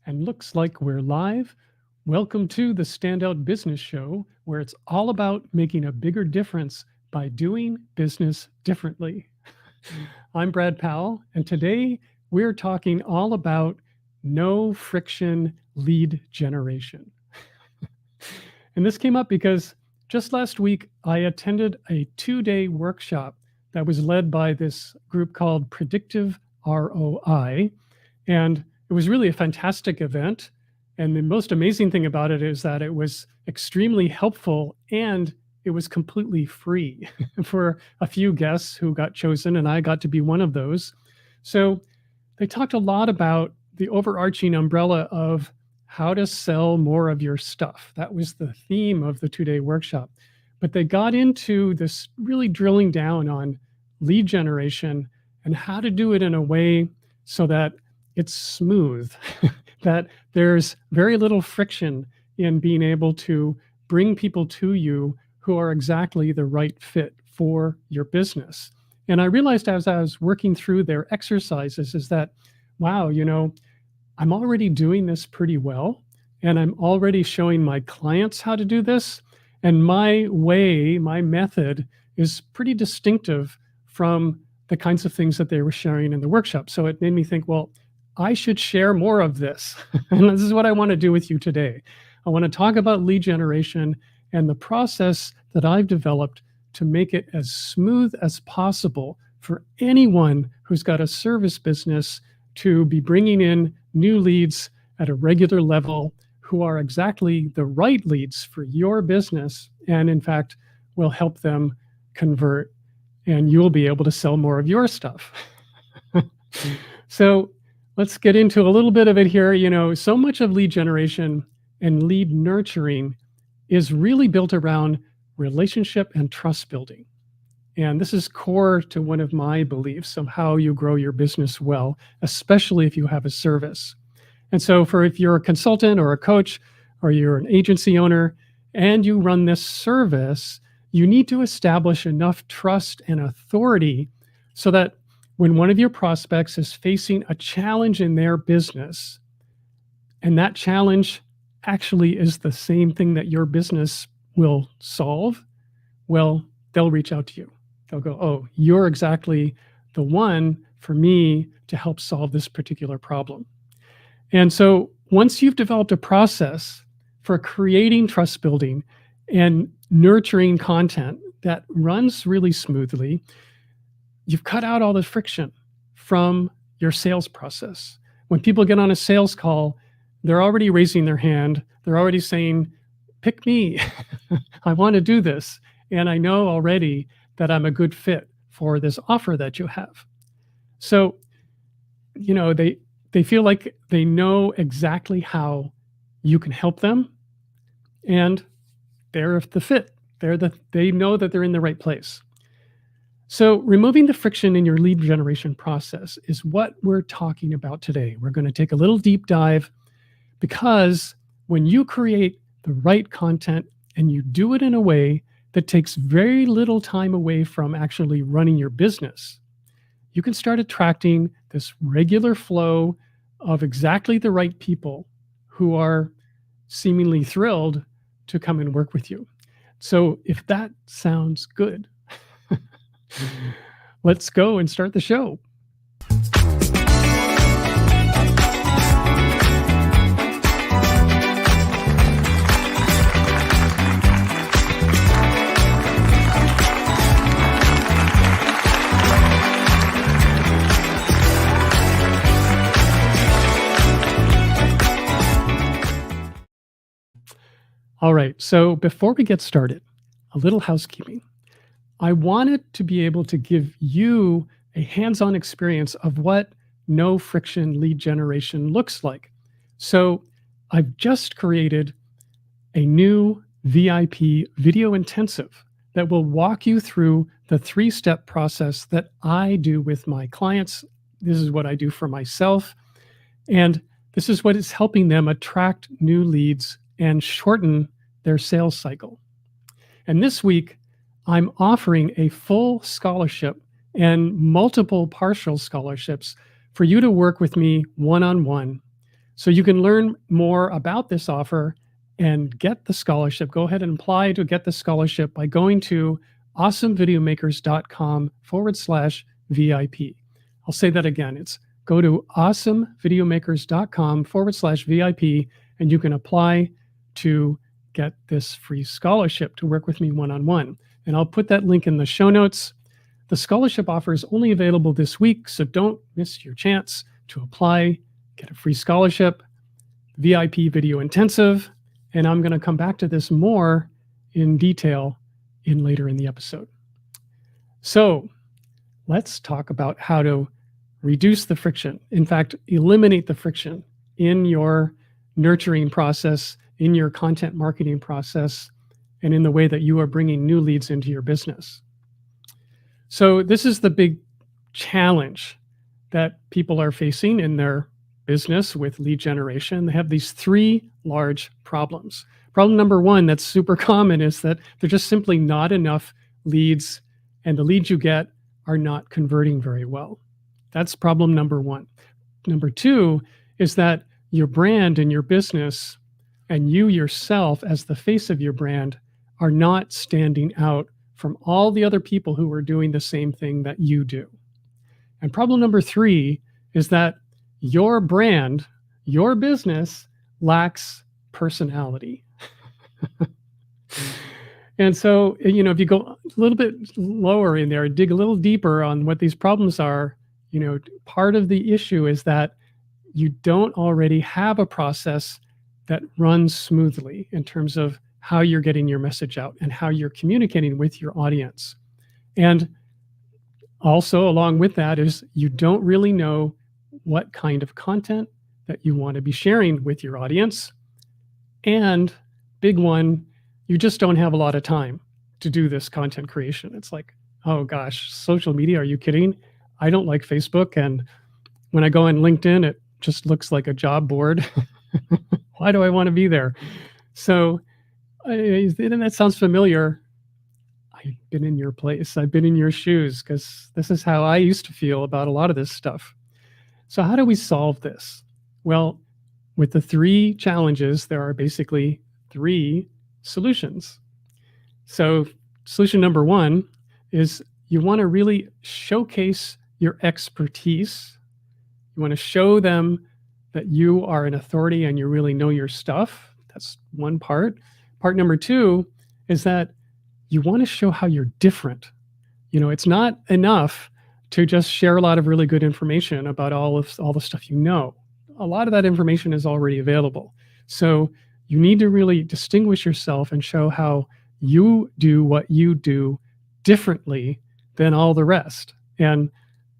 And looks like we're live. Welcome to the Standout Business Show, where it's all about making a bigger difference by doing business differently. I'm Brad Powell, and today we're talking all about no friction lead generation. And this came up because just last week I attended a 2-day workshop that was led by this group called Predictive ROI. And it was really a fantastic event. And the most amazing thing about it is that it was extremely helpful and it was completely free for a few guests who got chosen, and I got to be one of those. So they talked a lot about the overarching umbrella of how to sell more of your stuff. That was the theme of the 2-day workshop. But they got into this really drilling down on lead generation and how to do it in a way so that it's smooth, that there's very little friction in being able to bring people to you who are exactly the right fit for your business. And I realized as I was working through their exercises is that, wow, I'm already doing this pretty well, and I'm already showing my clients how to do this. And my way, my method is pretty distinctive from the kinds of things that they were sharing in the workshop. So it made me think, well, I should share more of this. And this is what I want to do with you today. I want to talk about lead generation and the process that I've developed to make it as smooth as possible for anyone who's got a service business to be bringing in new leads at a regular level who are exactly the right leads for your business, and in fact will help them convert, and you'll be able to sell more of your stuff. So let's get into a little bit of it here. So much of lead generation and lead nurturing is really built around relationship and trust building. And this is core to one of my beliefs of how you grow your business well, especially if you have a service. And so if you're a consultant or a coach, or you're an agency owner and you run this service, you need to establish enough trust and authority so that when one of your prospects is facing a challenge in their business, and that challenge actually is the same thing that your business will solve, well, they'll reach out to you. They'll go, oh, you're exactly the one for me to help solve this particular problem. And so once you've developed a process for creating trust building and nurturing content that runs really smoothly, you've cut out all the friction from your sales process. When people get on a sales call, they're already raising their hand. They're already saying, pick me. I want to do this. And I know already that I'm a good fit for this offer that you have. So, they feel like they know exactly how you can help them, and they're the fit. They know that they're in the right place. So removing the friction in your lead generation process is what we're talking about today. We're going to take a little deep dive because when you create the right content and you do it in a way that takes very little time away from actually running your business, you can start attracting this regular flow of exactly the right people who are seemingly thrilled to come and work with you. So if that sounds good, let's go and start the show. All right, so before we get started, a little housekeeping. I wanted to be able to give you a hands-on experience of what no friction lead generation looks like. So I've just created a new VIP video intensive that will walk you through the 3-step process that I do with my clients. This is what I do for myself. And this is what is helping them attract new leads and shorten their sales cycle. And this week, I'm offering a full scholarship and multiple partial scholarships for you to work with me one-on-one So you can learn more about this offer and get the scholarship. Go ahead and apply to get the scholarship by going to awesomevideomakers.com/VIP. I'll say that again. It's go to awesomevideomakers.com/VIP, and you can apply to get this free scholarship to work with me one-on-one. And I'll put that link in the show notes. The scholarship offer is only available this week, so don't miss your chance to apply, get a free scholarship, VIP video intensive, and I'm going to come back to this more in detail later in the episode. So let's talk about how to reduce the friction. In fact, eliminate the friction in your nurturing process, in your content marketing process, and in the way that you are bringing new leads into your business. So this is the big challenge that people are facing in their business with lead generation. They have these three large problems. Problem number one that's super common is that there's just simply not enough leads, and the leads you get are not converting very well. That's problem number one. Number two is that your brand and your business and you yourself as the face of your brand are not standing out from all the other people who are doing the same thing that you do. And problem number three is that your brand, your business lacks personality. And so, if you go a little bit lower in there, dig a little deeper on what these problems are, part of the issue is that you don't already have a process that runs smoothly in terms of how you're getting your message out and how you're communicating with your audience. And also along with that is you don't really know what kind of content that you want to be sharing with your audience. And big one, you just don't have a lot of time to do this content creation. It's like, oh gosh, social media, are you kidding? I don't like Facebook. And when I go on LinkedIn, it just looks like a job board. Why do I want to be there? So and that sounds familiar. I've been in your place. I've been in your shoes because this is how I used to feel about a lot of this stuff. So how do we solve this? Well, with the three challenges, there are basically three solutions. So solution number one is you want to really showcase your expertise. You want to show them that you are an authority and you really know your stuff. That's one part. Part number two is that you want to show how you're different. It's not enough to just share a lot of really good information about all the stuff you know. A lot of that information is already available. So you need to really distinguish yourself and show how you do what you do differently than all the rest. And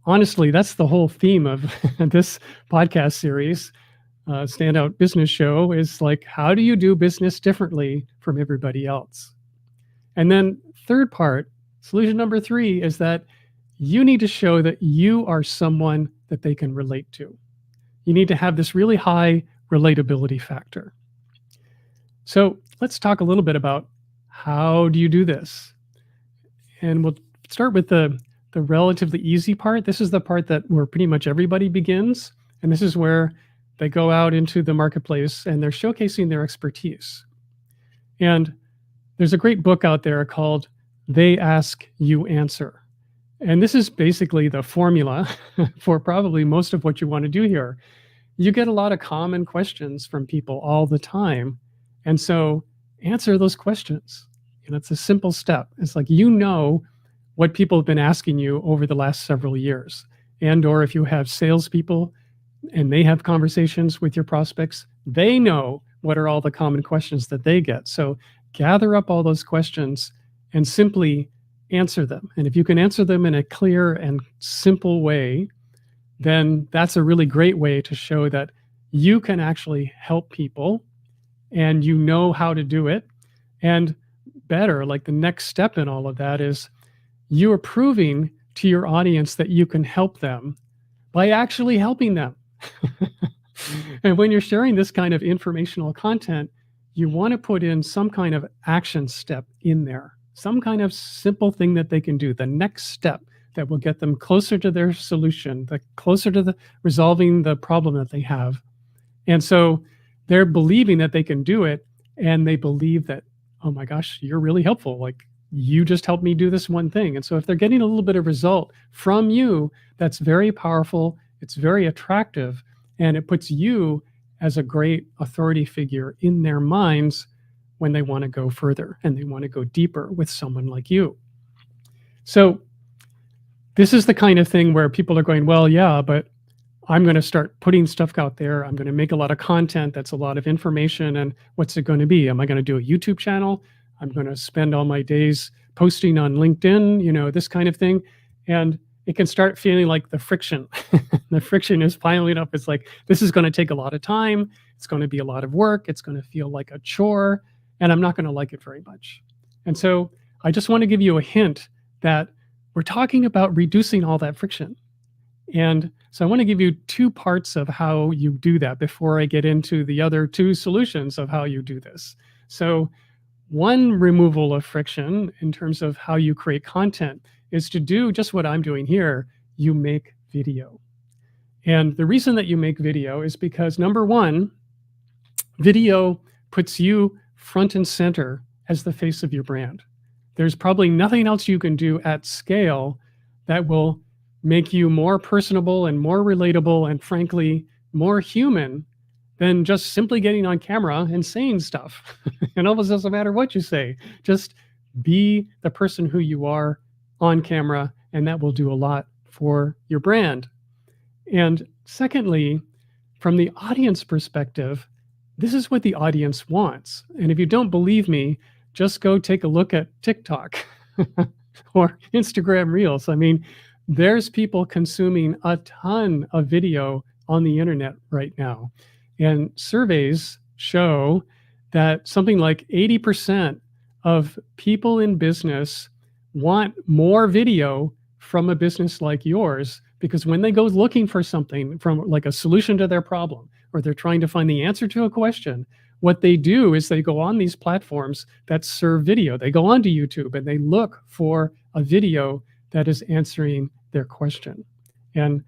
honestly, that's the whole theme of this podcast series. Standout Business Show is like, how do you do business differently from everybody else? And then third part, solution number three is that you need to show that you are someone that they can relate to. You need to have this really high relatability factor. So let's talk a little bit about how do you do this? And we'll start with the relatively easy part. This is the part where pretty much everybody begins. And this is where they go out into the marketplace and they're showcasing their expertise. And there's a great book out there called They Ask, You Answer. And this is basically the formula for probably most of what you want to do here. You get a lot of common questions from people all the time. And so answer those questions. It's a simple step. It's like, what people have been asking you over the last several years. And or if you have salespeople and they have conversations with your prospects, they know what are all the common questions that they get. So gather up all those questions and simply answer them. And if you can answer them in a clear and simple way, then that's a really great way to show that you can actually help people and you know how to do it. And better, like the next step in all of that is you are proving to your audience that you can help them by actually helping them. And when you're sharing this kind of informational content, you want to put in some kind of action step in there, some kind of simple thing that they can do, the next step that will get them closer to their solution, closer to resolving the problem that they have. And so they're believing that they can do it, and they believe that, oh my gosh, you're really helpful. Like, you just helped me do this one thing. And so if they're getting a little bit of result from you, that's very powerful. It's very attractive, and it puts you as a great authority figure in their minds when they want to go further and they want to go deeper with someone like you. So this is the kind of thing where people are going, well, yeah, but I'm going to start putting stuff out there. I'm going to make a lot of content that's a lot of information. And what's it going to be? Am I going to do a YouTube channel? I'm going to spend all my days posting on LinkedIn, this kind of thing. And it can start feeling like the friction. The friction is piling up. It's like, this is going to take a lot of time. It's going to be a lot of work. It's going to feel like a chore. And I'm not going to like it very much. And so I just want to give you a hint that we're talking about reducing all that friction. And so I want to give you two parts of how you do that before I get into the other two solutions of how you do this. So one removal of friction in terms of how you create content is to do just what I'm doing here. You make video. And the reason that you make video is because, number one, video puts you front and center as the face of your brand. There's probably nothing else you can do at scale that will make you more personable and more relatable and, frankly, more human than just simply getting on camera and saying stuff. It almost doesn't matter what you say. Just be the person who you are on camera, and that will do a lot for your brand. And secondly, from the audience perspective, this is what the audience wants. And if you don't believe me, just go take a look at TikTok or Instagram Reels. I mean, there's people consuming a ton of video on the internet right now. And surveys show that something like 80% of people in business want more video from a business like yours, because when they go looking for something from like a solution to their problem, or they're trying to find the answer to a question, what they do is they go on these platforms that serve video. They go onto YouTube and they look for a video that is answering their question. And,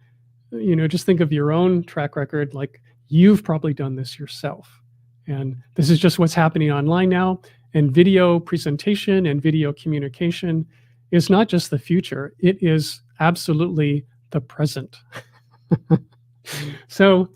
just think of your own track record. Like, you've probably done this yourself. And this is just what's happening online now. And video presentation and video communication is not just the future, it is absolutely the present. So,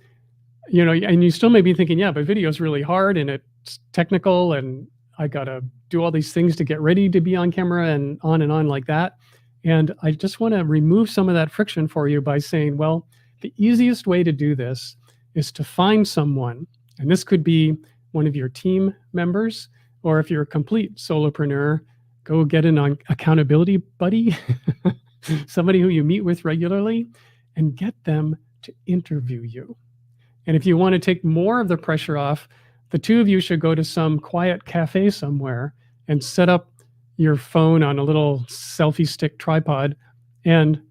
and you still may be thinking, yeah, but video is really hard and it's technical and I got to do all these things to get ready to be on camera and on like that. And I just want to remove some of that friction for you by saying, well, the easiest way to do this is to find someone, and this could be one of your team members, or if you're a complete solopreneur, go get an accountability buddy, somebody who you meet with regularly, and get them to interview you. And if you want to take more of the pressure off, the two of you should go to some quiet cafe somewhere and set up your phone on a little selfie stick tripod and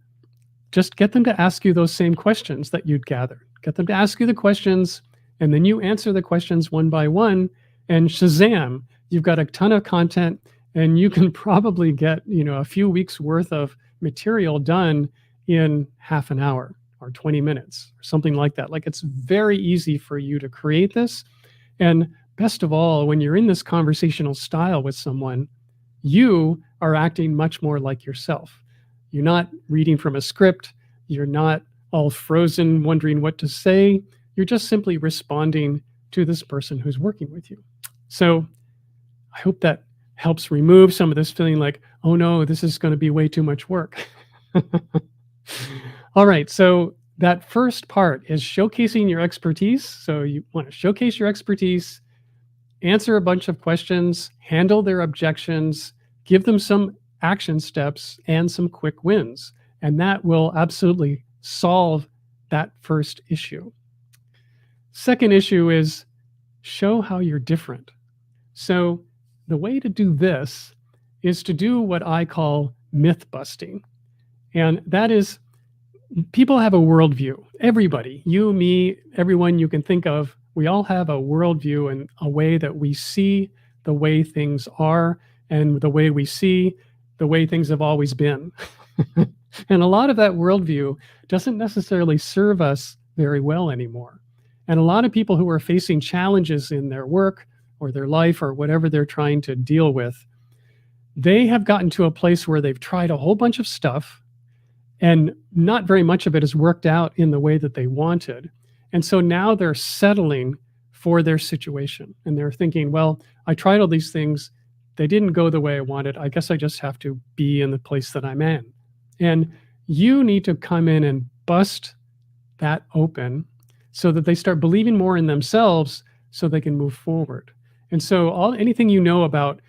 just get them to ask you those same questions that you'd gathered. Get them to ask you the questions, and then you answer the questions one by one, and shazam, you've got a ton of content, and you can probably get, a few weeks worth of material done in half an hour or 20 minutes or something like that. Like, it's very easy for you to create this. And best of all, when you're in this conversational style with someone, you are acting much more like yourself. You're not reading from a script. You're not all frozen, wondering what to say. You're just simply responding to this person who's working with you. So I hope that helps remove some of this feeling like, oh no, this is going to be way too much work. All right, so that first part is showcasing your expertise. So you want to showcase your expertise, answer a bunch of questions, handle their objections, give them some action steps and some quick wins. And that will absolutely solve that first issue. Second issue is show how you're different. So the way to do this is to do what I call myth busting. And that is, people have a worldview. Everybody, you, me, everyone you can think of, we all have a worldview and a way that we see the way things are and the way we see the way things have always been. And a lot of that worldview doesn't necessarily serve us very well anymore. And a lot of people who are facing challenges in their work or their life or whatever they're trying to deal with, they have gotten to a place where they've tried a whole bunch of stuff and not very much of it has worked out in the way that they wanted. And so now they're settling for their situation and they're thinking, well, I tried all these things. They didn't go the way I wanted. I guess I just have to be in the place that I'm in. And you need to come in and bust that open so that they start believing more in themselves so they can move forward. And so anything you know about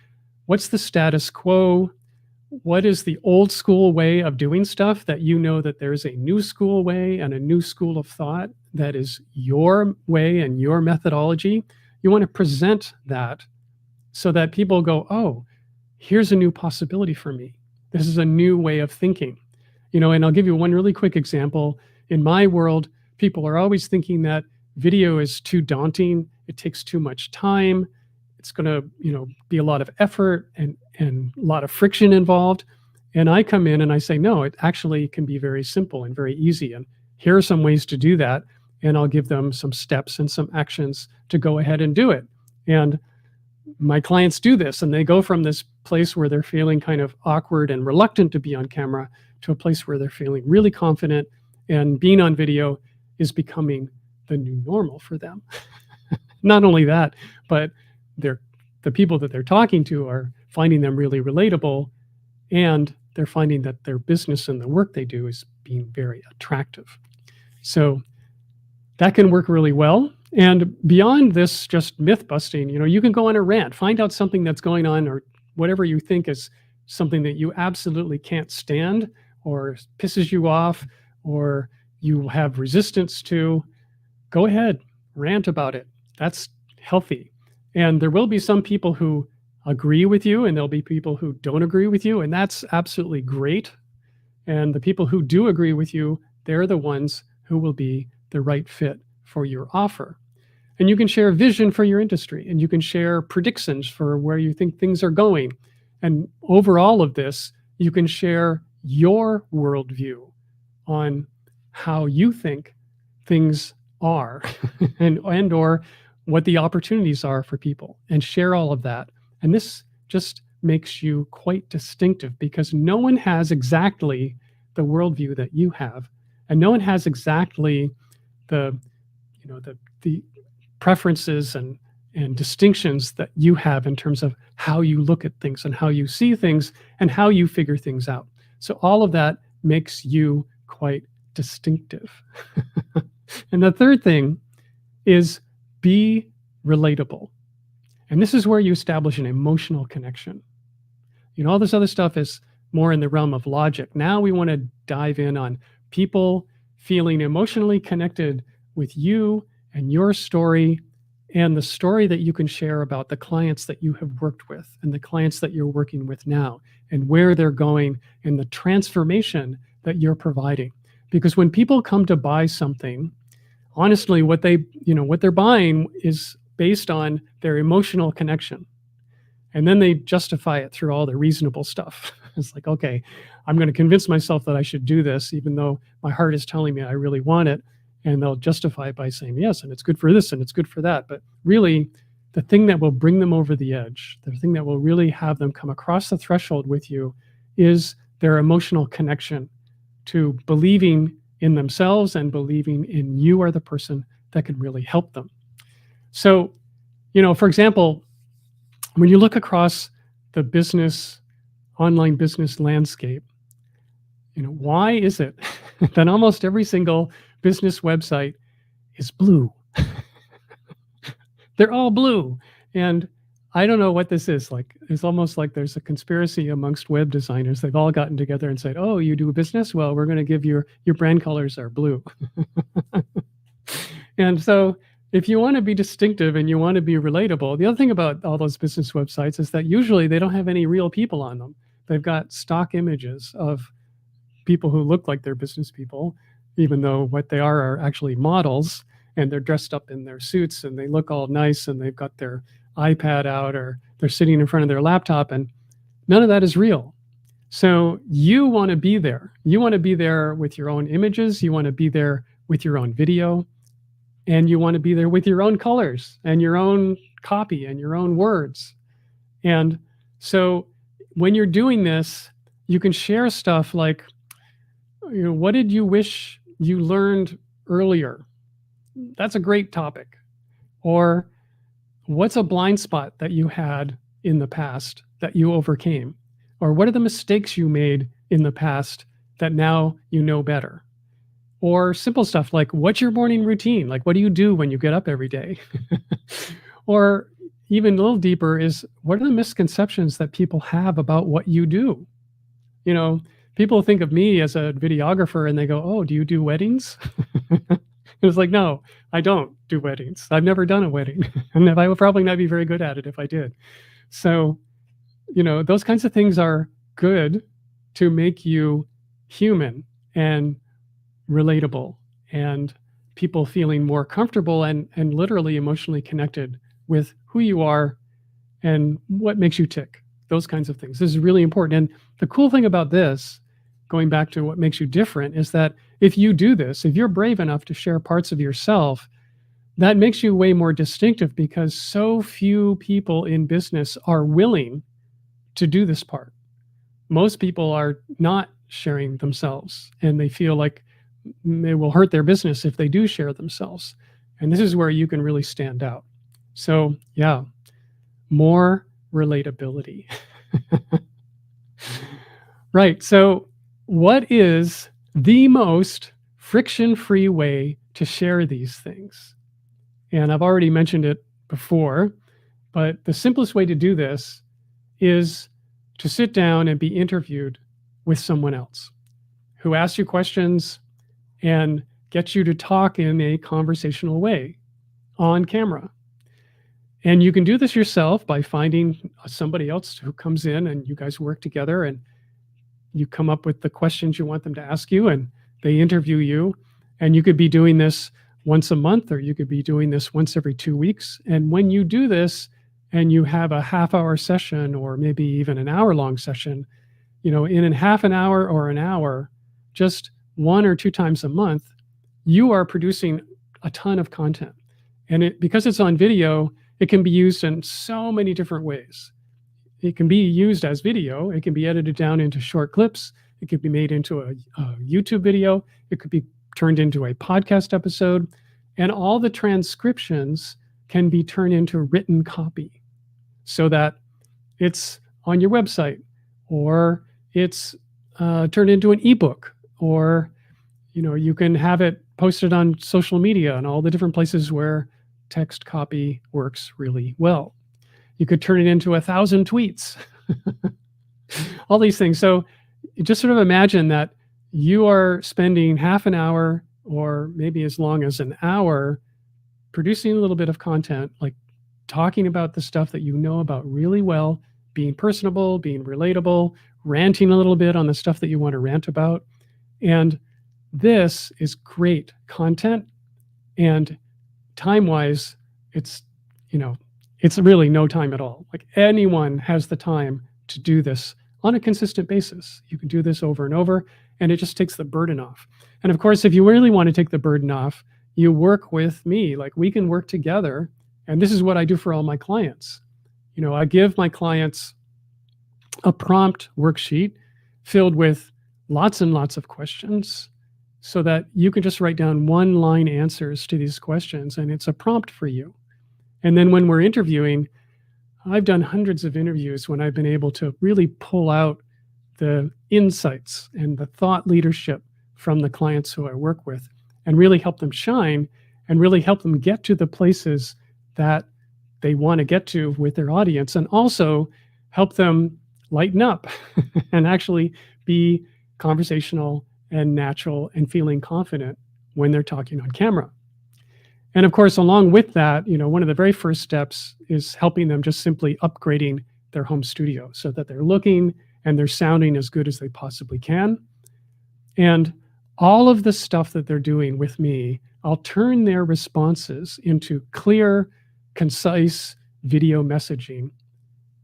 what's the status quo, what is the old school way of doing stuff, that you know that there's a new school way and a new school of thought that is your way and your methodology. You want to present that so that people go, oh, here's a new possibility for me. This is a new way of thinking. And I'll give you one really quick example. In my world, people are always thinking that video is too daunting. It takes too much time. It's going to, be a lot of effort and a lot of friction involved. And I come in and I say, no, it actually can be very simple and very easy. And here are some ways to do that. And I'll give them some steps and some actions to go ahead and do it. And my clients do this, and they go from this place where they're feeling kind of awkward and reluctant to be on camera to a place where they're feeling really confident, and being on video is becoming the new normal for them. Not only that, but the people that they're talking to are finding them really relatable, and they're finding that their business and the work they do is being very attractive. So that can work really well. And beyond this, just myth busting, you can go on a rant, find out something that's going on or whatever you think is something that you absolutely can't stand or pisses you off or you have resistance to. Go ahead, rant about it. That's healthy. And there will be some people who agree with you and there'll be people who don't agree with you. And that's absolutely great. And the people who do agree with you, they're the ones who will be the right fit for your offer. And you can share vision for your industry, and you can share predictions for where you think things are going. And over all of this, you can share your worldview on how you think things are and or what the opportunities are for people, and share all of that. And this just makes you quite distinctive because no one has exactly the worldview that you have, and no one has exactly the preferences and distinctions that you have in terms of how you look at things and how you see things and how you figure things out. So all of that makes you quite distinctive. And the third thing is be relatable. And this is where you establish an emotional connection. All this other stuff is more in the realm of logic. Now we want to dive in on people feeling emotionally connected with you and your story and the story that you can share about the clients that you have worked with and the clients that you're working with now and where they're going and the transformation that you're providing. Because when people come to buy something, honestly, what they're buying is based on their emotional connection. And then they justify it through all the reasonable stuff. It's like, okay, I'm going to convince myself that I should do this, even though my heart is telling me I really want it. And they'll justify it by saying, yes, and it's good for this and it's good for that. But really, the thing that will bring them over the edge, the thing that will really have them come across the threshold with you is their emotional connection to believing in themselves and believing in you are the person that can really help them. So, for example, when you look across the online business landscape, why is it that almost every single business website is blue? They're all blue. And I don't know what this is. Like, it's almost like there's a conspiracy amongst web designers. They've all gotten together and said, oh, you do business? Well, we're going to give your brand colors are blue. And so if you want to be distinctive and you want to be relatable, the other thing about all those business websites is that usually they don't have any real people on them. They've got stock images of people who look like they're business people, even though what they are actually models, and they're dressed up in their suits and they look all nice and they've got their iPad out or they're sitting in front of their laptop, and none of that is real. So you want to be there. You want to be there with your own images. You want to be there with your own video. and you want to be there with your own colors and your own copy and your own words. And so when you're doing this, you can share stuff like, what did you wish you learned earlier? That's a great topic. Or what's a blind spot that you had in the past that you overcame? Or what are the mistakes you made in the past that now you know better? Or simple stuff like, what's your morning routine? Like, what do you do when you get up every day? Or even a little deeper is, what are the misconceptions that people have about what you do? People think of me as a videographer and they go, oh, do you do weddings? It was like, no, I don't do weddings. I've never done a wedding. And I would probably not be very good at it if I did. So, those kinds of things are good to make you human and relatable and people feeling more comfortable and literally emotionally connected with who you are and what makes you tick. Those kinds of things. This is really important. And the cool thing about this, going back to what makes you different, is that if you do this, if you're brave enough to share parts of yourself, that makes you way more distinctive because so few people in business are willing to do this part. Most people are not sharing themselves and they feel like it will hurt their business if they do share themselves. And this is where you can really stand out. So yeah, more relatability. Right. So what is the most friction-free way to share these things? And I've already mentioned it before, but the simplest way to do this is to sit down and be interviewed with someone else who asks you questions and gets you to talk in a conversational way on camera. And you can do this yourself by finding somebody else who comes in and you guys work together and you come up with the questions you want them to ask you and they interview you. And you could be doing this once a month or you could be doing this once every 2 weeks. And when you do this and you have a half-hour session or maybe even an hour-long session, in a half an hour or an hour, just 1 or 2 times a month, you are producing a ton of content. And because it's on video, it can be used in so many different ways. It can be used as video. It can be edited down into short clips. It could be made into a YouTube video. It could be turned into a podcast episode. And all the transcriptions can be turned into written copy so that it's on your website or it's turned into an ebook or, you can have it posted on social media and all the different places where text copy works really well. You could turn it into 1,000 tweets, all these things. So just sort of imagine that you are spending half an hour or maybe as long as an hour producing a little bit of content, like talking about the stuff that you know about really well, being personable, being relatable, ranting a little bit on the stuff that you want to rant about. And this is great content. And time-wise, it's really no time at all. Like anyone has the time to do this on a consistent basis. You can do this over and over, and it just takes the burden off. And of course, if you really want to take the burden off, you work with me. Like we can work together. And this is what I do for all my clients. I give my clients a prompt worksheet filled with lots and lots of questions so that you can just write down one-line answers to these questions, and it's a prompt for you. And then when we're interviewing, I've done hundreds of interviews when I've been able to really pull out the insights and the thought leadership from the clients who I work with and really help them shine and really help them get to the places that they want to get to with their audience and also help them lighten up and actually be conversational and natural and feeling confident when they're talking on camera. And of course, along with that, one of the very first steps is helping them just simply upgrading their home studio so that they're looking and they're sounding as good as they possibly can. And all of the stuff that they're doing with me, I'll turn their responses into clear, concise video messaging.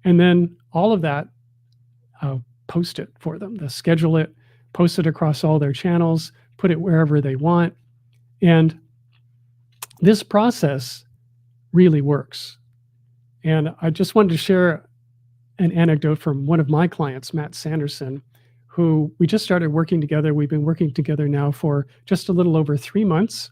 And then all of that, I'll post it for them. They'll schedule it, post it across all their channels, put it wherever they want. And this process really works. And I just wanted to share an anecdote from one of my clients, Matt Sanderson, who we just started working together. We've been working together now for just a little over 3 months.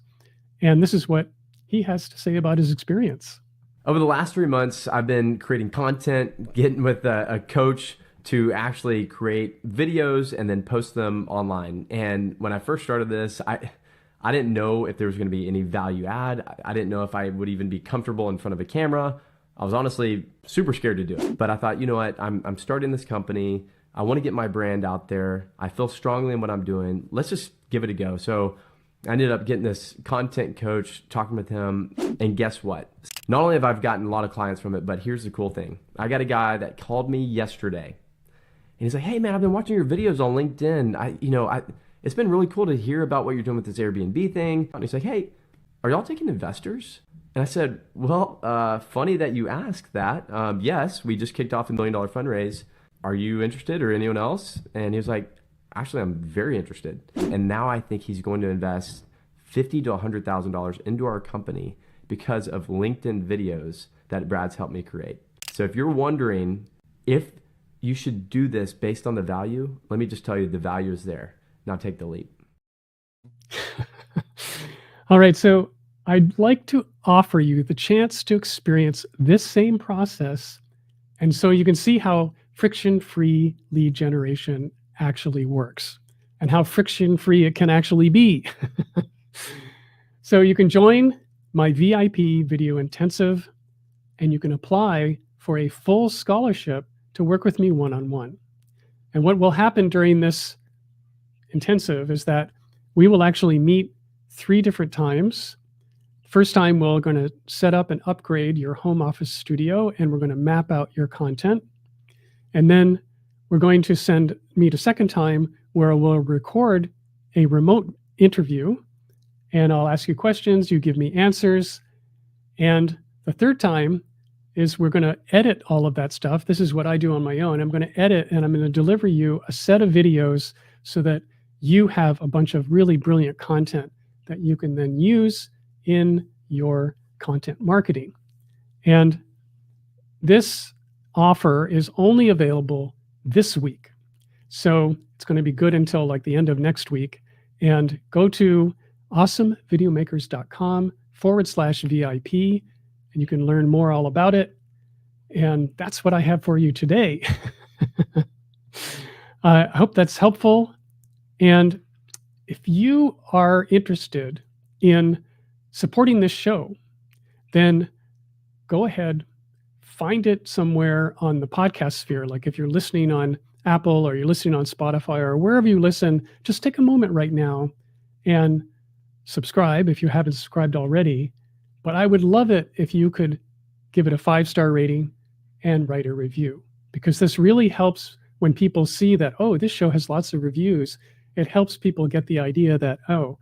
And this is what he has to say about his experience. Over the last 3 months, I've been creating content, getting with a coach to actually create videos and then post them online. And when I first started this, I didn't know if there was going to be any value add. I didn't know if I would even be comfortable in front of a camera. I was honestly super scared to do it. But I thought, you know what, I'm starting this company. I want to get my brand out there. I feel strongly in what I'm doing. Let's just give it a go. So I ended up getting this content coach, talking with him, and guess what? Not only have I gotten a lot of clients from it, but here's the cool thing. I got a guy that called me yesterday, and he's like, "Hey man, I've been watching your videos on LinkedIn. It's been really cool to hear about what you're doing with this Airbnb thing." And he's like, "Hey, are y'all taking investors?" And I said, "Well, funny that you asked that. Yes, we just kicked off a $1 million fundraise. Are you interested or anyone else?" And he was like, "Actually, I'm very interested." And now I think he's going to invest $50,000 to $100,000 into our company because of LinkedIn videos that Brad's helped me create. So if you're wondering if you should do this based on the value, let me just tell you the value is there. Now take the leap. All right, so I'd like to offer you the chance to experience this same process, and so you can see how friction-free lead generation actually works and how friction-free it can actually be. So you can join my VIP video intensive, and you can apply for a full scholarship to work with me one-on-one. And what will happen during this intensive is that we will actually meet 3 different times. First time, we're going to set up and upgrade your home office studio, and we're going to map out your content. And then we're going to meet a second time where we'll record a remote interview, and I'll ask you questions, you give me answers. And the third time is we're going to edit all of that stuff. This is what I do on my own. I'm going to edit, and I'm going to deliver you a set of videos so that you have a bunch of really brilliant content that you can then use in your content marketing. And this offer is only available this week. So it's going to be good until like the end of next week. And go to awesomevideomakers.com/VIP, and you can learn more all about it. And that's what I have for you today. I hope that's helpful. And if you are interested in supporting this show, then go ahead, find it somewhere on the podcast sphere. Like if you're listening on Apple or you're listening on Spotify or wherever you listen, just take a moment right now and subscribe if you haven't subscribed already. But I would love it if you could give it a 5-star rating and write a review, because this really helps when people see that, oh, this show has lots of reviews. It helps people get the idea that, oh,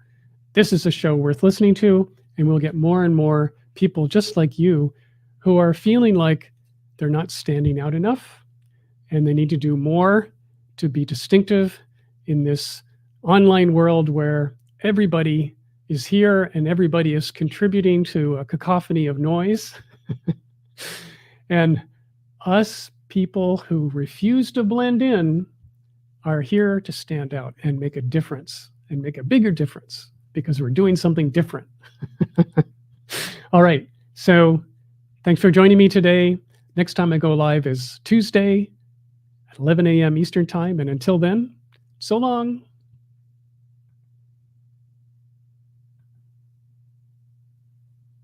this is a show worth listening to, and we'll get more and more people just like you who are feeling like they're not standing out enough and they need to do more to be distinctive in this online world where everybody is here and everybody is contributing to a cacophony of noise. And us people who refuse to blend in are here to stand out and make a difference and make a bigger difference because we're doing something different. All right. So thanks for joining me today. Next time I go live is Tuesday at 11 a.m. Eastern Time. And until then, so long.